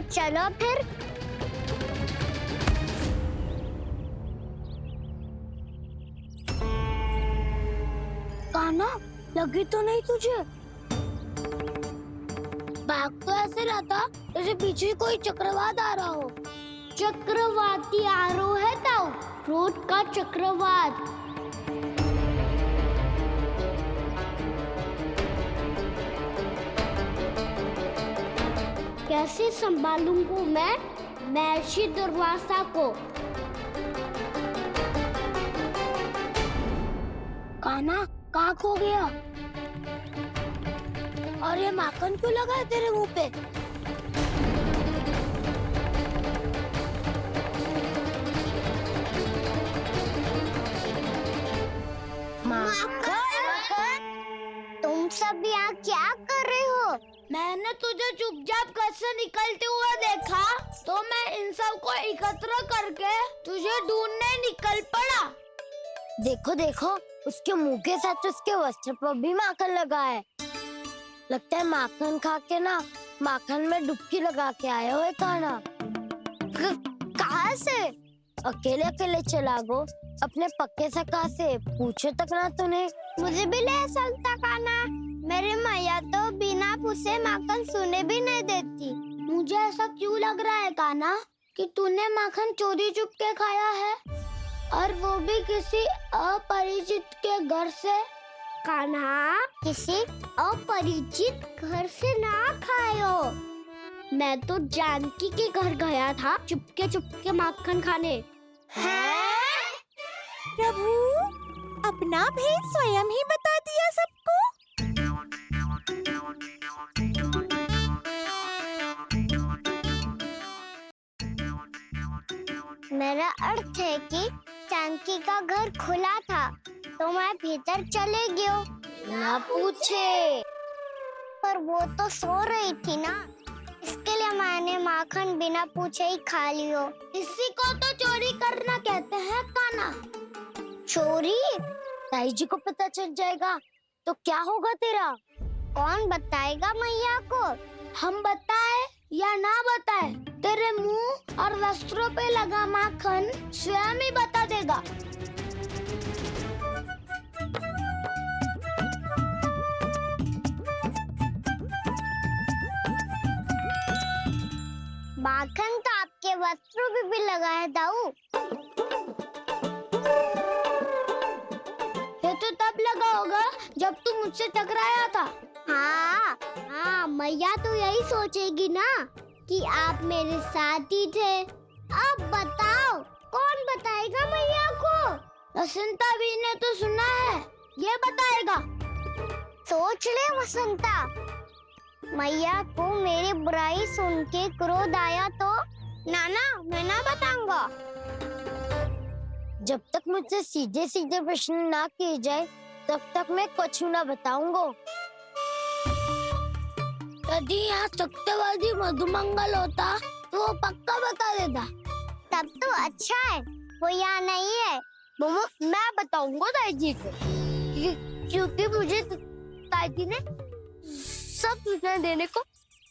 चलो फिर। कान्हा, लगी तो नहीं तुझे? भाग तो ऐसे रहा था जैसे पीछे कोई चक्रवात आ रहा हो। चक्रवाती आरोह है ताऊ, रोड का चक्रवात। कैसे संभालूंगा मैं महर्षि दुर्वासा को? कान्हा, कहाँ खो गया? और ये माखन क्यों लगा है तेरे मुंह पे? माखन, तुम सब यहाँ क्या कर रहे हो? मैंने तुझे चुपचाप घर से निकलते हुए देखा, तो मैं इन सब को एकत्र करके तुझे ढूंढने निकल पड़ा। देखो देखो, उसके मुंह के साथ उसके वस्त्र पर भी माखन लगा है। लगता है माखन खा के ना माखन में डुबकी लगा के आए हो कान्हा। कहाँ से? अकेले अकेले चला गो, अपने पक्के सखा से पूछो तक ना तूने। मुझे भी ले चलता कान्हा, मेरी मैया तो बिना पूछे माखन सुने भी नहीं देती। मुझे ऐसा क्यों लग रहा है कान्हा कि तूने माखन चोरी चुप के खाया है, और वो भी किसी अपरिचित के घर से। कान्हा, किसी अपरिचित घर से ना खायो। मैं तो जानकी के घर गया था चुपके माखन खाने। हैं? प्रभु, अपना भेद स्वयं ही बता दिया सबको। मेरा अर्थ है कि जानकी का घर खुला था, तो मैं भीतर चले गयो। ना पूछे। पर वो तो सो रही थी ना, इसके लिए मैंने माखन बिना पूछे ही खा लियो। इसी को तो चोरी करना कहते हैं कान्हा। चोरी? ताई जी को पता चल जाएगा तो क्या होगा तेरा? कौन बताएगा मैया को? हम बताए या ना बताए, तेरे मुंह और वस्त्रों पे लगा माखन स्वयं ही बता देगा। माखन तो आपके वस्त्रों पे भी लगा है दाऊ। ये तो तब लगा होगा जब तू मुझसे टकराया था। हाँ, मैया तो यही सोचेगी ना कि आप मेरे साथ ही थे। अब बताओ, कौन बताएगा मैया को? वसंता भी ने तो सुना है, ये बताएगा। सोच ले वसंता, मैया को मेरी बुराई सुन के क्रोध आया तो? नाना, मैं ना बताऊंगा। जब तक मुझसे सीधे सीधे प्रश्न ना किए जाए, तब तक मैं कुछ ना बताऊंगा। यदि यहाँ सत्यवादी मधुमंगल होता तो वो पक्का बता देता। तब तो अच्छा है वो यहाँ नहीं है। मैं बताऊंगा ताई जी को, क्योंकि मुझे ताई जी ने सब सूचना देने को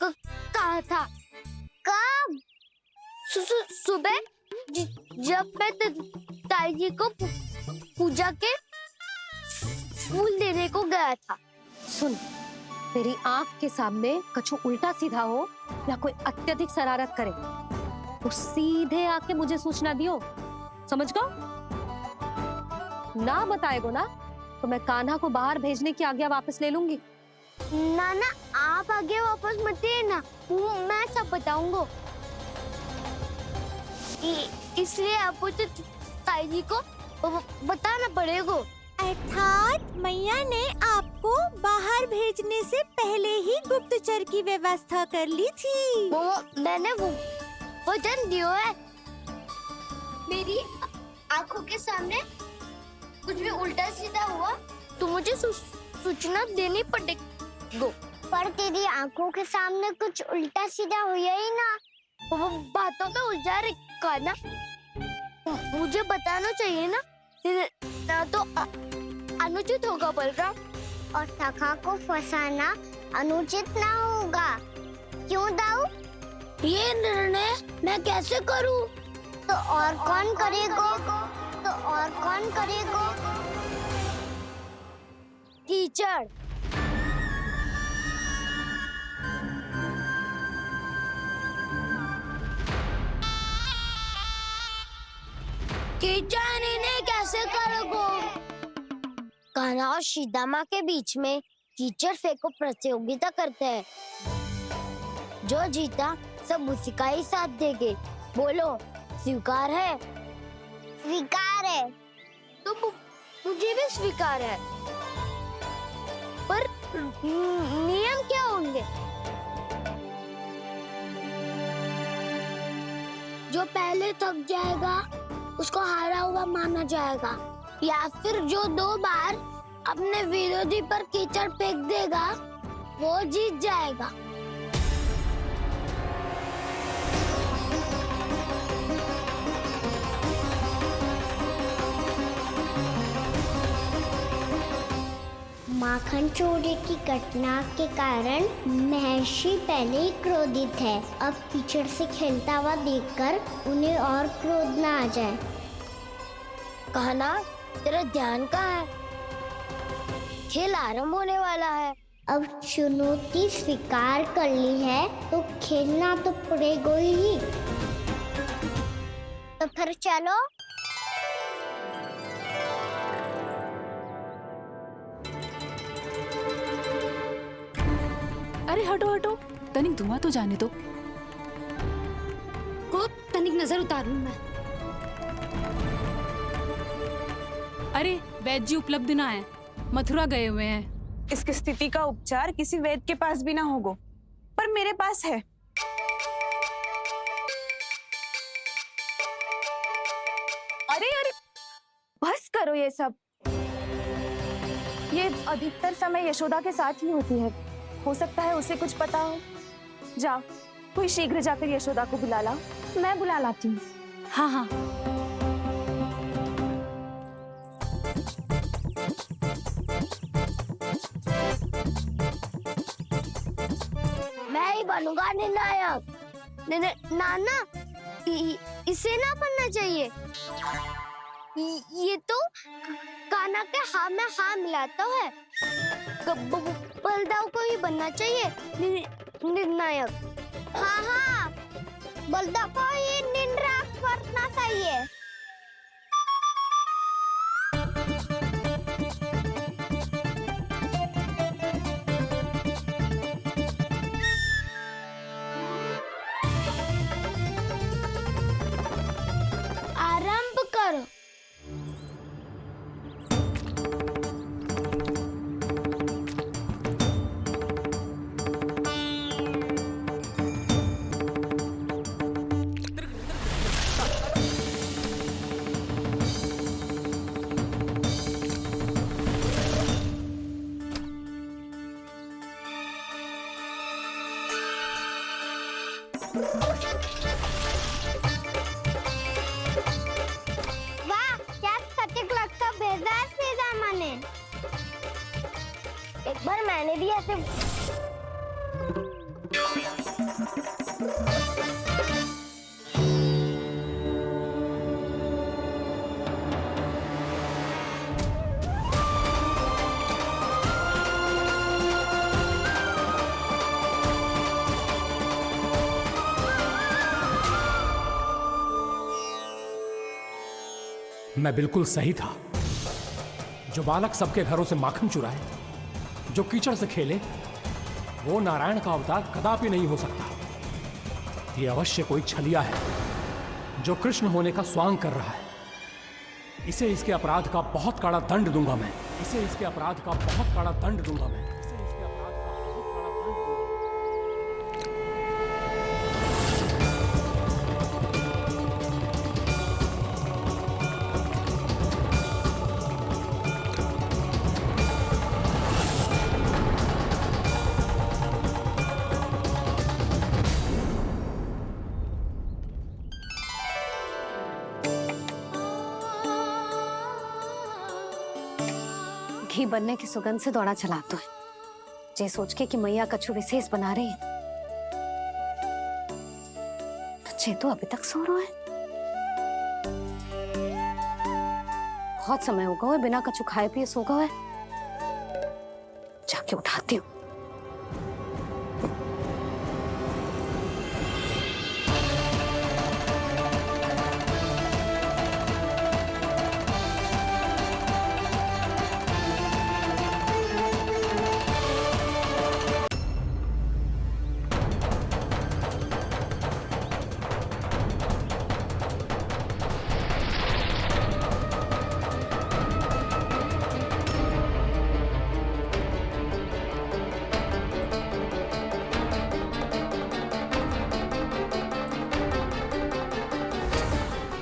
कहा था। कब? सुबह, जब मैं ताई जी को पूजा के फूल देने को गया था। सुन, तेरी आंख के सामने कछु उल्टा सीधा हो या कोई अत्यधिक शरारत करे तो सीधे आके मुझे सूचना दियो, समझ गो? ना बताएगो ना तो मैं कान्हा को बाहर भेजने की आज्ञा वापस ले लूंगी। नाना, आप आगे वापस मत देना, मैं सब बताऊंगा। इसलिए आपको तो ताई जी को बताना पड़ेगा। अर्थात मैया ने आपको बाहर भेजने से पहले ही गुप्तचर की व्यवस्था कर ली थी। मैंने वो वचन दिया है। मेरी आंखों के सामने कुछ भी उल्टा सीधा हुआ तो मुझे सूचना देनी पड़ेगी। पर तेरी आंखों के सामने कुछ उल्टा सीधा हुआ ही ना, वो बातों पे उलझा रखा ना, मुझे बताना चाहिए ना तो अनुचित होगा बलराम। और सखा को फंसाना अनुचित ना होगा, क्यों दाऊ? ये निर्णय मैं कैसे करूं? तो और कौन करेगा? कीचड़। कीचड़ इन्हें कैसे करोगे? कान्हा और शीदा माँ के बीच में कीचड़ फेंको प्रतियोगिता करते हैं। जो जीता सब उसी का ही साथ देंगे। बोलो, स्वीकार है? स्वीकार है। तो मुझे भी स्वीकार है। पर नियम क्या होंगे? जो पहले थक जाएगा उसको हारा हुआ माना जाएगा, या फिर जो 2 बार अपने विरोधी पर कीचड़ फेंक देगा वो जीत जाएगा। माखन चोरी की घटना के कारण महर्षि पहले ही क्रोधित है। अब कीचड़ से खेलता हुआ देखकर उन्हें और क्रोध न आ जाए। कहना, तेरा ध्यान कहाँ है? खेल आरंभ होने वाला है। अब चुनौती स्वीकार कर ली है तो खेलना तो पड़ेगा ही। तो फिर चलो। अरे हटो हटो, तनिक धुआं तो जाने दो। को तनिक नजर उतार लूं मैं। अरे वैद्य जी उपलब्ध ना है, मथुरा गए हुए हैं। इसकी स्थिति का उपचार किसी वैद्य के पास भी ना होगा, पर मेरे पास है। अरे अरे, बस करो ये सब। ये अधिकतर समय यशोदा के साथ ही होती है। हो सकता है उसे कुछ पता हो। जा, कोई शीघ्र जाकर यशोदा को बुला ला। मैं बुला लाती हूँ। हाँ हाँ। मैं ही बनूंगा निर्णायक। नाना, इसे ना बनना चाहिए। ये तो कान्हा के हाँ में हाँ मिलाता है। बलदाव को ही बनना चाहिए निर्णायक। हाँ हाँ, बलदाव को ही निर्णायक बनना चाहिए। आरंभ करो। वाह, क्या सटीक लगता भेजा है सीधा माने। एक बार मैंने भी ऐसे मैं बिल्कुल सही था। जो बालक सबके घरों से माखन चुराए, जो कीचड़ से खेले, वो नारायण का अवतार कदापि नहीं हो सकता। ये अवश्य कोई छलिया है जो कृष्ण होने का स्वांग कर रहा है। इसे इसके अपराध का बहुत कड़ा दंड दूंगा मैं। इसे इसके अपराध का बहुत कड़ा दंड दूंगा मैं। इसे इसके अपराध का बहुत कड़ा दंड दूंगा। घी बनने की सुगंध से दौड़ा चला तो है, जे सोच के कि मैया कछु विशेष बना रही है। ये तो अभी तक सो रहा है। बहुत समय होगा है बिना कछु खाए पिए सो गया है। जाके उठाती हूँ।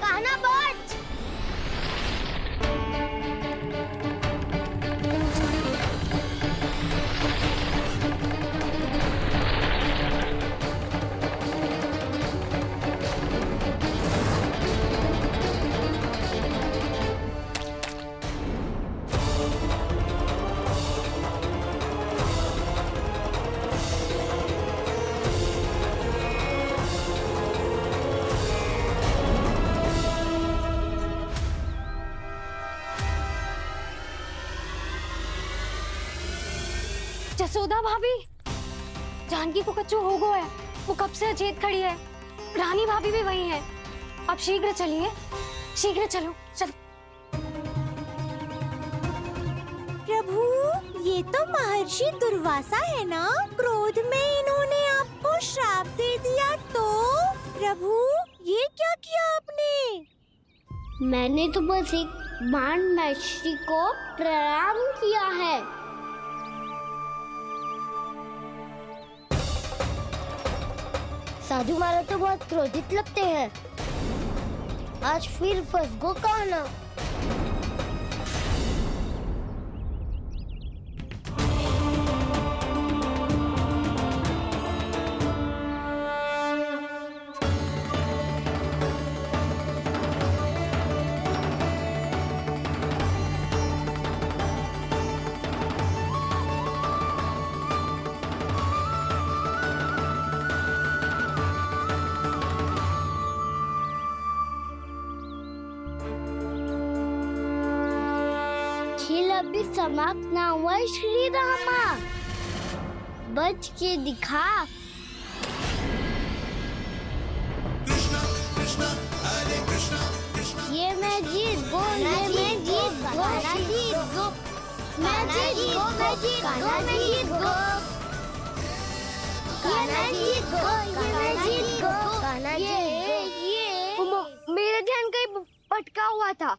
कान्हा बच। जसोदा भाभी, जानकी को कच्चू हो गया है। वो कब से अचेत खड़ी है। रानी भाभी भी वही है। आप शीघ्र चलिए, शीघ्र चलो चलो। प्रभु, ये तो महर्षि दुर्वासा है ना? क्रोध में इन्होंने आपको श्राप दे दिया तो? प्रभु, ये क्या किया आपने? मैंने तो बस एक बाण महर्षि को प्रणाम किया है। साधु महाराज तो बहुत क्रोधित लगते हैं। आज फिर फंस गो कान्हा। खेल अभी समाप्त ना हुआ है श्री रामा। बच के दिखा। ये मैं जीत गो, ये मैं जीत गो, जीत गो, मैं जीत गो, मैं जीत गो, मैं जीत गो, ये मैं जीत गो, ये मैं जीत गो, ये मेरा ध्यान कहीं भटका हुआ था।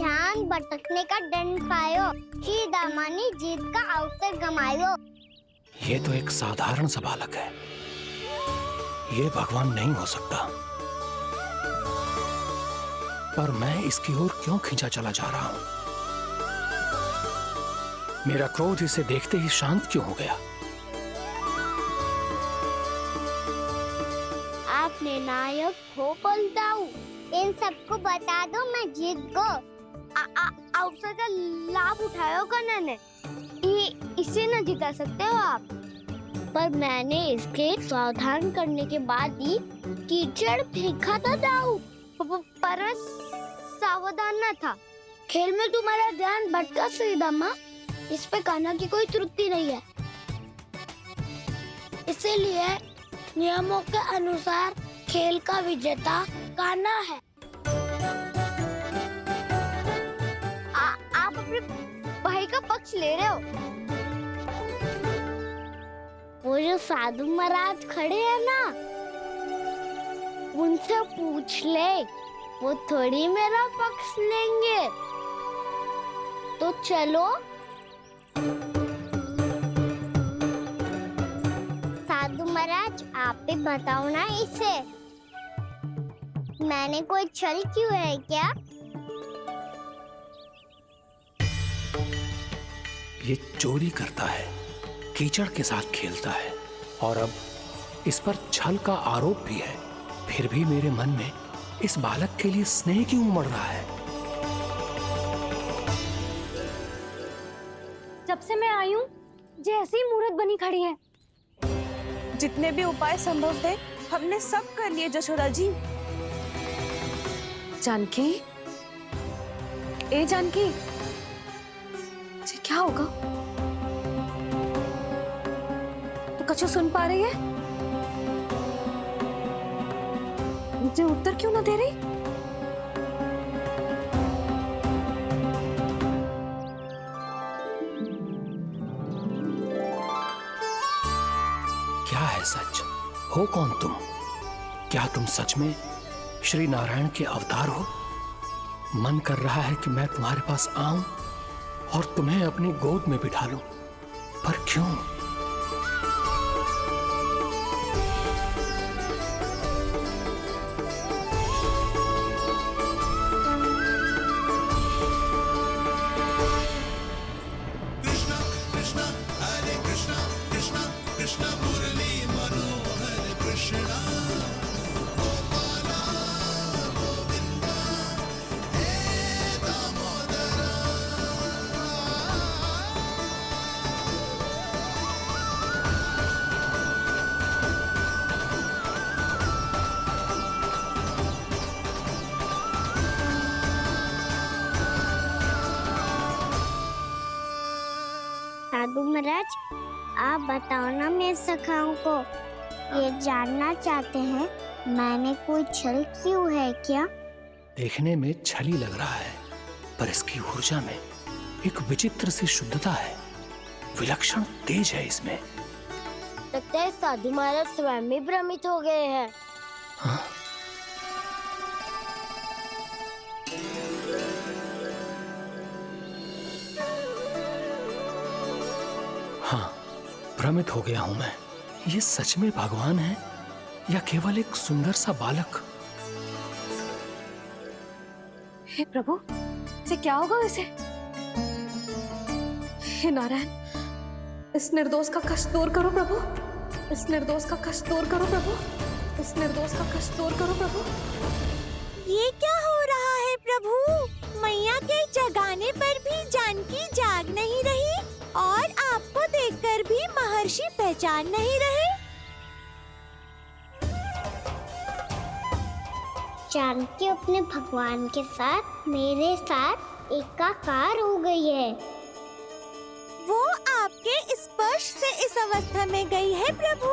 ध्यान भटकने का दंड पायो, श्री दामा ने जीत का अवसर गमायो। ये तो एक साधारण सा बालक है। ये भगवान नहीं हो सकता। पर मैं इसकी ओर क्यों खींचा चला जा रहा हूं? मेरा क्रोध इसे देखते ही शांत क्यों हो गया? आपने नायक हो पलटाऊ। इन सबको बता दो मैं जीत गो। अवसर का लाभ उठायो कान्हा ने। इसे न जिता सकते हो आप। पर मैंने इसके सावधान करने के बाद ही कीचड़ फेंका था दाऊ। पर मैं सावधान न था। खेल में तुम्हारा ध्यान भटका श्रीदामा। इस पे कान्हा की कोई त्रुटि नहीं है। इसीलिए नियमों के अनुसार खेल का विजेता कान्हा है। आप अपने भाई का पक्ष ले रहे हो। वो जो साधु महाराज खड़े हैं ना, उनसे पूछ ले। वो थोड़ी मेरा पक्ष लेंगे। तो चलो। साधु महाराज, आप भी बताओ ना इसे। मैंने कोई छल क्यों है क्या? ये चोरी करता है, कीचड़ के साथ खेलता है और अब इस पर छल का आरोप भी है। फिर भी मेरे मन में इस बालक के लिए स्नेह क्यों उमड़ रहा है? जब से मैं आई हूँ जैसी मूर्त बनी खड़ी है। जितने भी उपाय संभव थे हमने सब कर लिए जशोदा जी। जानकी, ए जानकी, ये क्या होगा? तो कछु सुन पा रही है? मुझे उत्तर क्यों ना दे रही? क्या है सच? हो कौन तुम? क्या तुम सच में श्री नारायण के अवतार हो? मन कर रहा है कि मैं तुम्हारे पास आऊं और तुम्हें अपनी गोद में बिठा लूं, पर क्यों? साधु महाराज, आप बताओ ना मेरे सखाओं को, ये जानना चाहते हैं मैंने कोई छल क्यों है क्या? देखने में छली लग रहा है, पर इसकी ऊर्जा में एक विचित्र सी शुद्धता है, विलक्षण तेज है इसमें। लगता है साधु महाराज स्वयं ही भ्रमित हो गए हैं। हाँ? हाँ, भ्रमित हो गया हूं मैं। ये सच में भगवान है या केवल एक सुंदर सा बालक? हे प्रभु, इसे क्या होगा वैसे? हे नारायण, इस निर्दोष का कष्ट दूर करो प्रभु, इस निर्दोष का कष्ट दूर करो प्रभु, इस निर्दोष का कष्ट दूर करो प्रभु। ये क्या हो रहा है प्रभु? मैया के जगाने पर भी जानकी जाग नहीं रही और आपको देखकर भी महर्षि पहचान नहीं रहे। जानकी अपने भगवान के साथ मेरे साथ एकाकार हो गई है। वो आपके स्पर्श से इस अवस्था में गई है प्रभु।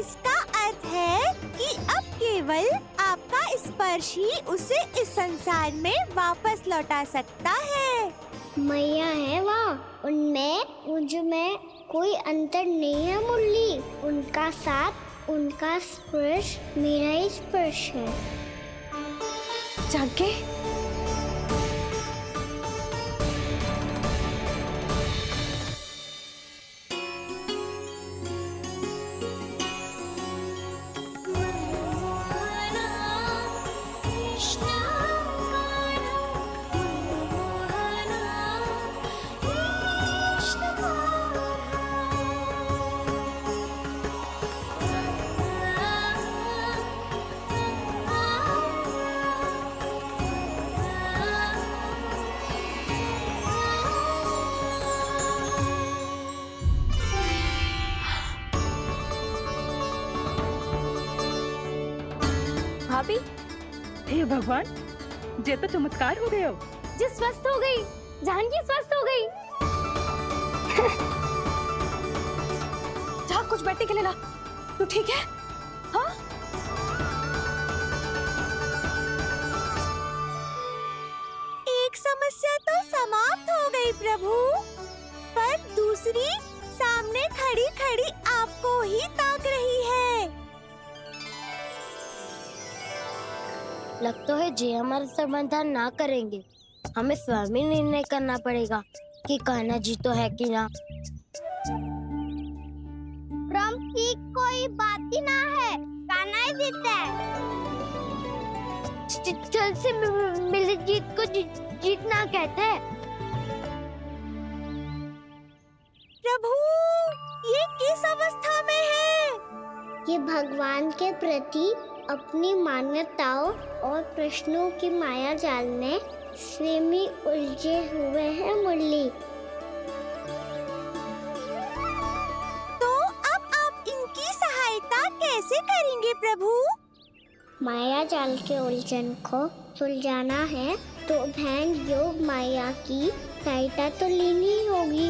इसका अर्थ है कि अब केवल आपका स्पर्श ही उसे इस संसार में वापस लौटा सकता है। मैया है वहाँ, उनमें मुझ में कोई अंतर नहीं है मुरली। उनका साथ, उनका स्पर्श मेरा ही स्पर्श है। जानकी, भाभी, हे भगवान, जे तो चमत्कार हो गयो। जी स्वस्थ हो गई, जानकी स्वस्थ हो गई। जा कुछ बैठने के लिए ला। तू ठीक है? हाँ? एक समस्या तो समाप्त हो गई प्रभु, पर दूसरी सामने खड़ी खड़ी आपको ही ताक रही है। लगता है जी हमारा समाधान ना करेंगे। हमें स्वयं ही निर्णय करना पड़ेगा कि कान्हा जी तो है कि ना। ब्रह्म की कोई बात ही ना है, कान्हा ही जीता है। चल से मिली जीत को जीतना कहते हैं। प्रभु, ये किस अवस्था में है? ये भगवान के प्रति अपनी मान्यताओं और प्रश्नों की माया जाल में स्वयं ही उलझे हुए हैं मुरली। तो अब आप इनकी सहायता कैसे करेंगे प्रभु? माया जाल के उलझन को सुलझाना है तो बहन योग माया की सहायता तो लेनी ही होगी।